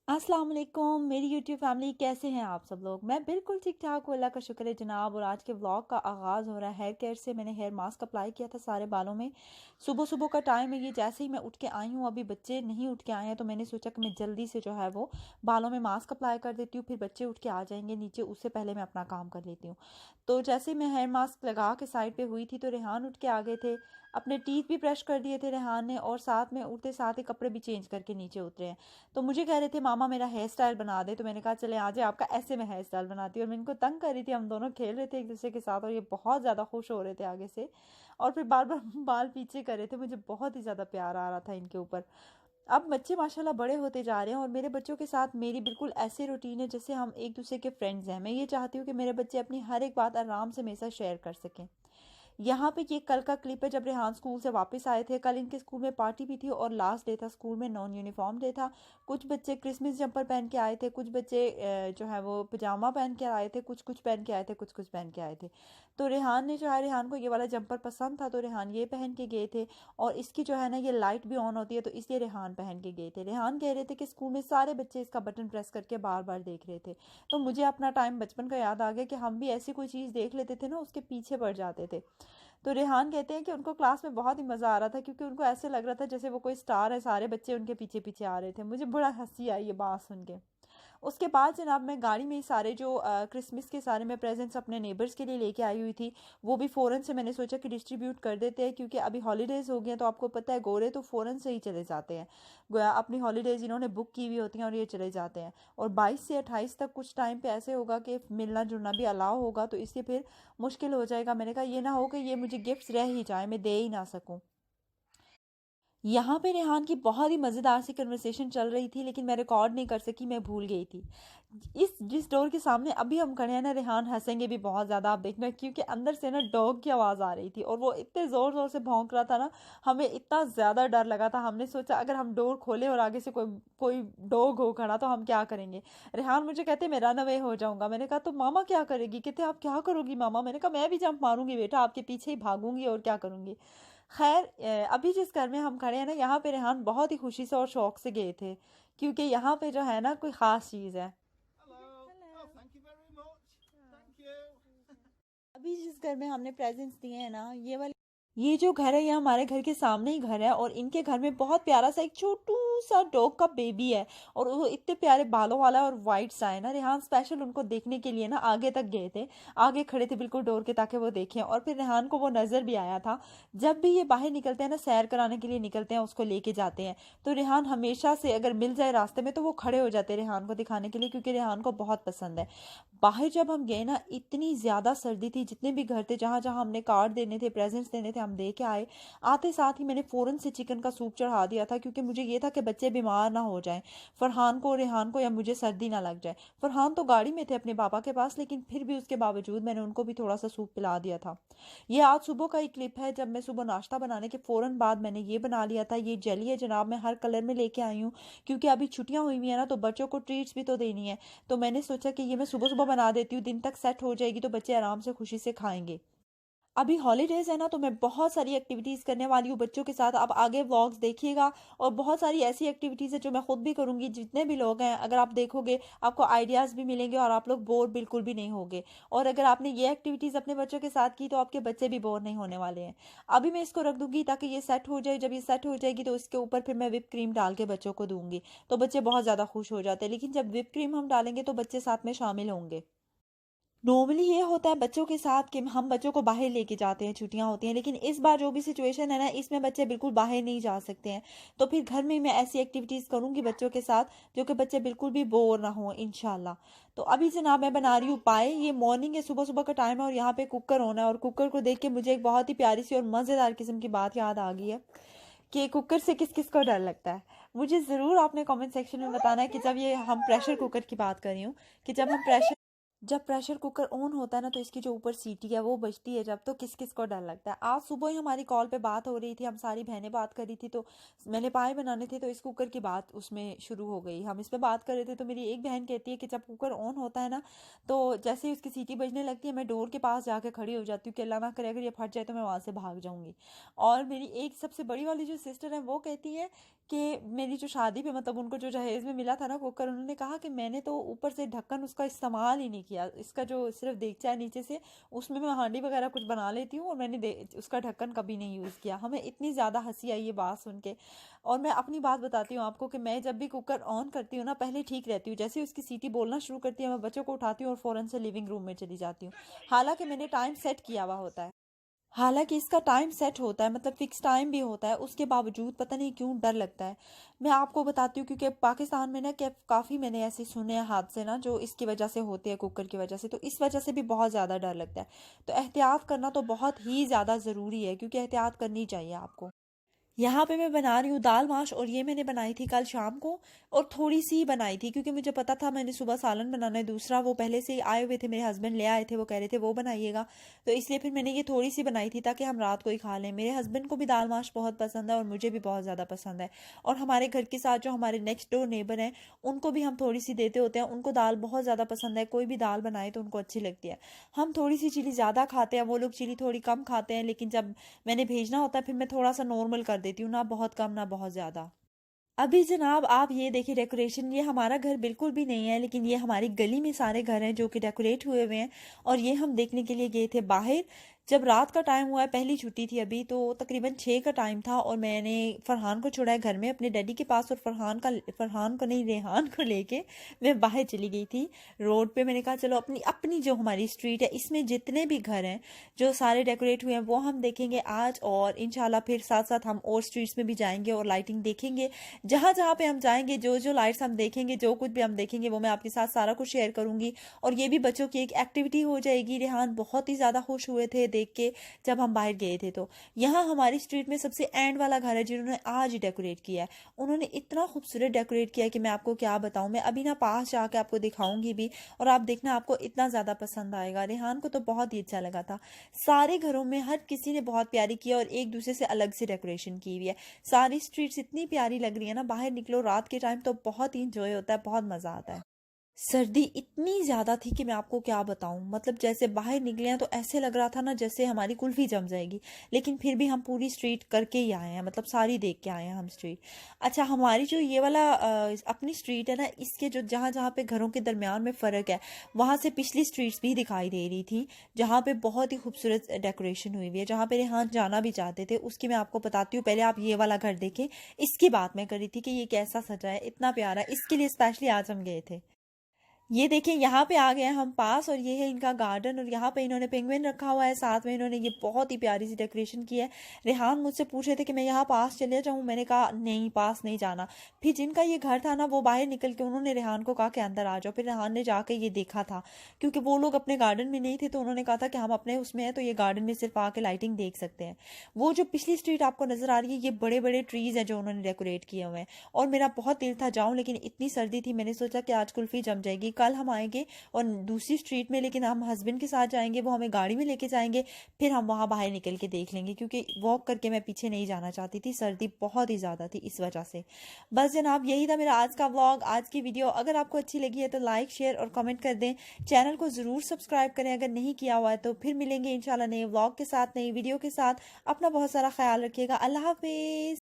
अस्सलाम वालेकुम मेरी यूट्यूब फैमिली, कैसे हैं आप सब लोग। मैं बिल्कुल ठीक ठाक हूँ, अल्लाह का शुक्र है जनाब। और आज के व्लॉग का आगाज़ हो रहा है हेयर केयर से। मैंने हेयर मास्क अप्लाई किया था सारे बालों में। सुबह सुबह का टाइम है ये, जैसे ही मैं उठ के आई हूँ, अभी बच्चे नहीं उठ के आए हैं, तो मैंने सोचा कि मैं जल्दी से जो है वो बालों में मास्क अप्लाई कर देती हूँ, फिर बच्चे उठ के आ जाएंगे नीचे, उससे पहले मैं अपना काम कर लेती हूँ। तो जैसे ही मैं हेयर मास्क लगा के साइड पे हुई थी तो रेहान उठ के आ गए थे। अपने टीथ भी ब्रश कर दिए थे रेहान ने, और साथ में उठते साथ ही कपड़े भी चेंज करके नीचे उतरे हैं। तो मुझे कह रहे थे मामा मेरा हेयर स्टाइल बना दे, तो मैंने कहा चले आज आपका ऐसे में हेयर स्टाइल बनाती हूँ। और मैं इनको तंग कर रही थी, हम दोनों खेल रहे थे एक दूसरे के साथ, और ये बहुत ज़्यादा खुश हो रहे थे आगे से। और फिर बार बार बाल पीछे कर रहे थे, मुझे बहुत ही ज़्यादा प्यार आ रहा था इनके ऊपर। अब बच्चे माशाल्लाह बड़े होते जा रहे हैं, और मेरे बच्चों के साथ मेरी बिल्कुल ऐसे रूटीन है जैसे हम एक दूसरे के फ्रेंड्स हैं। मैं ये चाहती हूँ कि मेरे बच्चे अपनी हर एक बात आराम से मेरे साथ शेयर कर सकें। यहाँ पे ये कल का क्लिप है जब रेहान स्कूल से वापस आए थे। कल इनके स्कूल में पार्टी भी थी और लास्ट डे था स्कूल में, नॉन यूनिफॉर्म डे था। कुछ बच्चे क्रिसमस जंपर पहन के आए थे, कुछ बच्चे जो है वो पजामा पहन के आए थे, कुछ कुछ पहन के आए थे, कुछ कुछ पहन के आए थे। तो रेहान ने जो है, रेहान को ये वाला जंपर पसंद था तो रेहान ये पहन के गए थे। और इसकी जो है ना ये लाइट भी ऑन होती है, तो इसलिए रेहान पहन के गए थे। रेहान कह रहे थे कि स्कूल में सारे बच्चे इसका बटन प्रेस करके बार बार देख रहे थे। तो मुझे अपना टाइम बचपन का याद आ गया कि हम भी ऐसी कोई चीज़ देख लेते थे ना, उसके पीछे पड़ जाते थे। तो रेहान कहते हैं कि उनको क्लास में बहुत ही मज़ा आ रहा था, क्योंकि उनको ऐसे लग रहा था जैसे वो कोई स्टार है, सारे बच्चे उनके पीछे पीछे आ रहे थे। मुझे बड़ा हंसी आई ये बात सुन के। उसके बाद जनाब मैं गाड़ी में ही सारे जो क्रिसमस के सारे मैं प्रेजेंट्स अपने नेबर्स के लिए लेके आई हुई थी, वो भी फ़ौरन से मैंने सोचा कि डिस्ट्रीब्यूट कर देते हैं, क्योंकि अभी हॉलीडेज़ हो गए हैं, तो आपको पता है गोरे तो फ़ौरन से ही चले जाते हैं। गोया अपनी हॉलीडेज़ इन्होंने बुक की हुई होती हैं और ये चले जाते हैं। और 22 से 28 तक कुछ टाइम पे ऐसे होगा कि मिलना जुलना भी अलाउ होगा, तो इसलिए फिर मुश्किल हो जाएगा। मैंने कहा ये ना हो कि ये मुझे गिफ्ट्स रह ही जाए, मैं दे ही ना सकूं। यहाँ पे रेहान की बहुत ही मज़ेदार सी कन्वर्सेशन चल रही थी, लेकिन मैं रिकॉर्ड नहीं कर सकी, मैं भूल गई थी। इस जिस डोर के सामने अभी हम खड़े हैं ना, रेहान हंसेंगे भी बहुत ज़्यादा, आप देखना, क्योंकि अंदर से ना डॉग की आवाज़ आ रही थी और वो इतने ज़ोर ज़ोर से भौंक रहा था ना, हमें इतना ज़्यादा डर लगा था। हमने सोचा अगर हम डोर खोले और आगे से कोई कोई डॉग हो खड़ा तो हम क्या करेंगे। रेहान मुझे कहते मैं रन अवे हो जाऊंगा। मैंने कहा तो मामा क्या करेगी। कहते आप क्या करोगी मामा। मैंने कहा मैं भी जंप मारूंगी बेटा, आपके पीछे ही भागूंगी और क्या करूंगी। खैर अभी जिस घर में हम खड़े हैं ना, यहाँ पे रेहान बहुत ही खुशी से और शौक से गए थे, क्योंकि यहाँ पे जो है ना कोई ख़ास चीज़ है। Hello. Oh, thank you very much. Thank you. अभी जिस घर में हमने प्रेजेंट्स दिए हैं ना, ये जो घर है ये हमारे घर के सामने ही घर है, और इनके घर में बहुत प्यारा सा एक छोटू सा डॉग का बेबी है। और वो इतने प्यारे बालों वाला है और वाइट सा है ना। रेहान स्पेशल उनको देखने के लिए ना आगे तक गए थे, आगे खड़े थे बिल्कुल डोर के, ताकि वो देखें। और फिर रेहान को वो नज़र भी आया था। जब भी ये बाहर निकलते हैं ना, सैर कराने के लिए निकलते हैं, उसको लेके जाते हैं, तो रेहान हमेशा से अगर मिल जाए रास्ते में तो वो खड़े हो जाते हैं रेहान को दिखाने के लिए, क्योंकि रेहान को बहुत पसंद है। बाहर जब हम गए ना, इतनी ज़्यादा सर्दी थी, जितने भी घर थे जहाँ जहाँ हमने कार्ड देने थे, प्रेजेंट्स देने थे, हम दे के आए। आते साथ ही मैंने फ़ौरन से चिकन का सूप चढ़ा दिया था, क्योंकि मुझे ये था कि बच्चे बीमार ना हो जाएं, फरहान को, रेहान को, या मुझे सर्दी ना लग जाए। फरहान तो गाड़ी में थे अपने पापा के पास, लेकिन फिर भी उसके बावजूद मैंने उनको भी थोड़ा सा सूप पिला दिया था। ये आज सुबह का ही क्लिप है, जब मैं सुबह नाश्ता बनाने के फ़ौरन बाद मैंने ये बना लिया था। ये जेली है जनाब, मैं हर कलर में लेके आई हूँ, क्योंकि अभी छुट्टियां हुई हुई है ना, तो बच्चों को ट्रीट्स भी तो देनी है। तो मैंने सोचा कि ये मैं सुबह सुबह बना देती हूँ, दिन तक सेट हो जाएगी, तो बच्चे आराम से खुशी से खाएंगे। अभी हॉलीडेज है ना, तो मैं बहुत सारी एक्टिविटीज़ करने वाली हूँ बच्चों के साथ। आप आगे व्लॉग्स देखिएगा, और बहुत सारी ऐसी एक्टिविटीज़ है जो मैं खुद भी करूँगी। जितने भी लोग हैं, अगर आप देखोगे, आपको आइडियाज़ भी मिलेंगे और आप लोग बोर बिल्कुल भी नहीं होगे। और अगर आपने ये एक्टिविटीज़ अपने बच्चों के साथ की, तो आपके बच्चे भी बोर नहीं होने वाले हैं। अभी मैं इसको रख दूंगी ताकि ये सेट हो जाए। जब ये सेट हो जाएगी तो इसके ऊपर फिर मैं विप क्रीम डाल के बच्चों को दूंगी, तो बच्चे बहुत ज़्यादा खुश हो जाते हैं। लेकिन जब विप क्रीम हम डालेंगे तो बच्चे साथ में शामिल होंगे। नॉर्मली ये होता है बच्चों के साथ कि हम बच्चों को बाहर लेके जाते हैं, छुट्टियां होती हैं, लेकिन इस बार जो भी सिचुएशन है ना, इसमें बच्चे बिल्कुल बाहर नहीं जा सकते हैं। तो फिर घर में मैं ऐसी एक्टिविटीज़ करूंगी बच्चों के साथ, जो कि बच्चे बिल्कुल भी बोर ना हो इंशाल्लाह। तो अभी जनाब मैं बना रही हूँ पाए। ये मॉर्निंग है, सुबह सुबह का टाइम है, और यहाँ पे कुकर होना है। और कुकर को देख के मुझे एक बहुत ही प्यारी सी और मज़ेदार किस्म की बात याद आ गई है, कि कुकर से किस किस को डर लगता है। मुझे ज़रूर आपने कमेंट सेक्शन में बताना है कि जब ये हम प्रेशर कुकर की बात कर रही हूँ, कि जब हम प्रेशर जब प्रेशर कुकर ऑन होता है ना तो इसकी जो ऊपर सीटी है वो बजती है जब, तो किस किस को डर लगता है। आज सुबह ही हमारी कॉल पे बात हो रही थी, हम सारी बहनें बात कर रही थी, तो मैंने पाए बनाने थे तो इस कुकर की बात उसमें शुरू हो गई। हम इस पे बात कर रहे थे तो मेरी एक बहन कहती है कि जब कुकर ऑन होता है ना तो जैसे ही उसकी सीटी बजने लगती है मैं डोर के पास जाके खड़ी हो जाती हूँ कि अल्लाह ना करे अगर ये फट जाए तो मैं वहाँ से भाग जाऊँगी। और मेरी एक सबसे बड़ी वाली जो सिस्टर है वो कहती है कि मेरी जो शादी पे मतलब उनको जो जहेज़ में मिला था ना कुकर, उन्होंने कहा कि मैंने तो ऊपर से ढक्कन उसका इस्तेमाल ही नहीं किया, इसका जो सिर्फ देगचा है नीचे से उसमें मैं हांडी वगैरह कुछ बना लेती हूँ और मैंने उसका ढक्कन कभी नहीं यूज़ किया। हमें इतनी ज़्यादा हंसी आई ये बात सुन के। और मैं अपनी बात बताती हूँ आपको कि मैं जब भी कुकर ऑन करती हूँ ना पहले ठीक रहती हूँ, जैसे ही उसकी सीटी बोलना शुरू करती है मैं बच्चों को उठाती हूँ और फ़ौरन से लिविंग रूम में चली जाती हूँ। हालांकि मैंने टाइम सेट किया हुआ होता है, हालांकि इसका टाइम सेट होता है मतलब फिक्स टाइम भी होता है, उसके बावजूद पता नहीं क्यों डर लगता है। मैं आपको बताती हूँ क्योंकि पाकिस्तान में ना काफ़ी मैंने ऐसे सुने हैं हादसे ना जो इसकी वजह से होते हैं, कुकर की वजह से, तो इस वजह से भी बहुत ज़्यादा डर लगता है। तो एहतियात करना तो बहुत ही ज़्यादा ज़रूरी है क्योंकि एहतियात करनी चाहिए आपको। यहाँ पे मैं बना रही हूँ दाल माश, और ये मैंने बनाई थी कल शाम को, और थोड़ी सी ही बनाई थी क्योंकि मुझे पता था मैंने सुबह सालन बनाना है, दूसरा वो पहले से ही आए हुए थे, मेरे हस्बैंड ले आए थे, वो कह रहे थे वो बनाइएगा, तो इसलिए फिर मैंने ये थोड़ी सी बनाई थी ताकि हम रात को ही खा लें। मेरे हस्बैंड को भी दाल माश बहुत पसंद है और मुझे भी बहुत ज़्यादा पसंद है। और हमारे घर के साथ जो हमारे नेक्स्ट डोर नेबर हैं उनको भी हम थोड़ी सी देते होते हैं, उनको दाल बहुत ज़्यादा पसंद है, कोई भी दाल बनाए तो उनको अच्छी लगती है। हम थोड़ी सी चिली ज़्यादा खाते हैं, वो लोग चिली थोड़ी कम खाते हैं, लेकिन जब मैंने भेजना होता है फिर मैं थोड़ा सा नॉर्मल कर देती हूँ, ना बहुत कम ना बहुत ज़्यादा। अभी जनाब आप ये देखिए डेकोरेशन, ये हमारा घर बिल्कुल भी नहीं है लेकिन ये हमारी गली में सारे घर हैं जो कि डेकोरेट हुए हुए हैं, और ये हम देखने के लिए गए थे बाहर। जब रात का टाइम हुआ है, पहली छुट्टी थी अभी, तो तकरीबन 6 का टाइम था और मैंने फरहान को छोड़ा है घर में अपने डैडी के पास, और फरहान को नहीं, रेहान को लेके मैं बाहर चली गई थी रोड पे। मैंने कहा चलो अपनी अपनी जो हमारी स्ट्रीट है इसमें जितने भी घर हैं जो सारे डेकोरेट हुए हैं वो हम देखेंगे आज, और इंशाल्लाह फिर साथ साथ हम और स्ट्रीट्स में भी जाएंगे और लाइटिंग देखेंगे। जहाँ जहाँ पे हम जाएंगे जो जो लाइट्स हम देखेंगे, जो कुछ भी हम देखेंगे वो मैं आपके साथ सारा कुछ शेयर करूंगी, और ये भी बच्चों की एक एक्टिविटी हो जाएगी। रेहान बहुत ही ज़्यादा खुश हुए थे देख के जब हम बाहर गए थे। तो यहाँ हमारी स्ट्रीट में सबसे एंड वाला घर है जिन्होंने आज ही डेकोरेट किया है, उन्होंने इतना खूबसूरत डेकोरेट किया है कि मैं आपको क्या बताऊँ। मैं अभी ना पास जाके आपको दिखाऊंगी भी, और आप देखना आपको इतना ज़्यादा पसंद आएगा। रेहान को तो बहुत ही अच्छा लगा था। सारे घरों में हर किसी ने बहुत प्यारी किया और एक दूसरे से अलग से डेकोरेशन की हुई है। सारी स्ट्रीट्स इतनी प्यारी लग रही है ना, बाहर निकलो रात के टाइम तो बहुत ही इंजॉय होता है, बहुत मज़ा आता है। सर्दी इतनी ज़्यादा थी कि मैं आपको क्या बताऊं, मतलब जैसे बाहर निकले हैं तो ऐसे लग रहा था ना जैसे हमारी कुल्फ़ी जम जाएगी, लेकिन फिर भी हम पूरी स्ट्रीट करके ही आए हैं, मतलब सारी देख के आए हैं हम स्ट्रीट। अच्छा, हमारी जो ये वाला अपनी स्ट्रीट है ना, इसके जो जहाँ जहाँ पे घरों के दरमियान में फ़र्क है वहाँ से पिछली स्ट्रीट्स भी दिखाई दे रही थी जहाँ पे बहुत ही खूबसूरत डेकोरेशन हुई हुई है, जहाँ पे रेहान जाना भी चाहते थे। उसकी मैं आपको बताती हूँ, पहले आप ये वाला घर देखें, इसकी बात मैं कर रही थी कि ये कैसा सजा है, इतना प्यारा, इसके लिए स्पेशली आज हम गए थे। ये देखें यहाँ पे आ गए हैं हम पास, और ये है इनका गार्डन, और यहाँ पे इन्होंने पेंगुइन रखा हुआ है, साथ में इन्होंने ये बहुत ही प्यारी सी डेकोरेशन की है। रेहान मुझसे पूछ रहे थे कि मैं यहाँ पास चले जाऊँ, मैंने कहा नहीं पास नहीं जाना। फिर जिनका ये घर था ना वो बाहर निकल के उन्होंने रेहान को कहा कि अंदर आ जाओ, फिर रेहान ने जाके ये देखा था क्योंकि वो लोग अपने गार्डन में नहीं थे, तो उन्होंने कहा था कि हम अपने उसमें हैं तो ये गार्डन में सिर्फ आके लाइटिंग देख सकते हैं। वो जो पिछली स्ट्रीट आपको नजर आ रही है ये बड़े बड़े ट्रीज हैं जो उन्होंने डेकोरेट किए हुए हैं, और मेरा बहुत दिल था जाऊँ लेकिन इतनी सर्दी थी, मैंने सोचा कि आज कुल्फी जम जाएगी, कल हम आएंगे और दूसरी स्ट्रीट में, लेकिन हम हस्बैंड के साथ जाएंगे, वो हमें गाड़ी में लेके जाएंगे, फिर हम वहाँ बाहर निकल के देख लेंगे क्योंकि वॉक करके मैं पीछे नहीं जाना चाहती थी, सर्दी बहुत ही ज़्यादा थी इस वजह से। बस जनाब यही था मेरा आज का व्लॉग, आज की वीडियो। अगर आपको अच्छी लगी है तो लाइक शेयर और कमेंट कर दें, चैनल को ज़रूर सब्सक्राइब करें अगर नहीं किया हुआ है। तो फिर मिलेंगे इंशाल्लाह नए व्लॉग के साथ, नई वीडियो के साथ। अपना बहुत सारा ख्याल रखिएगा। अल्लाह हाफिज़।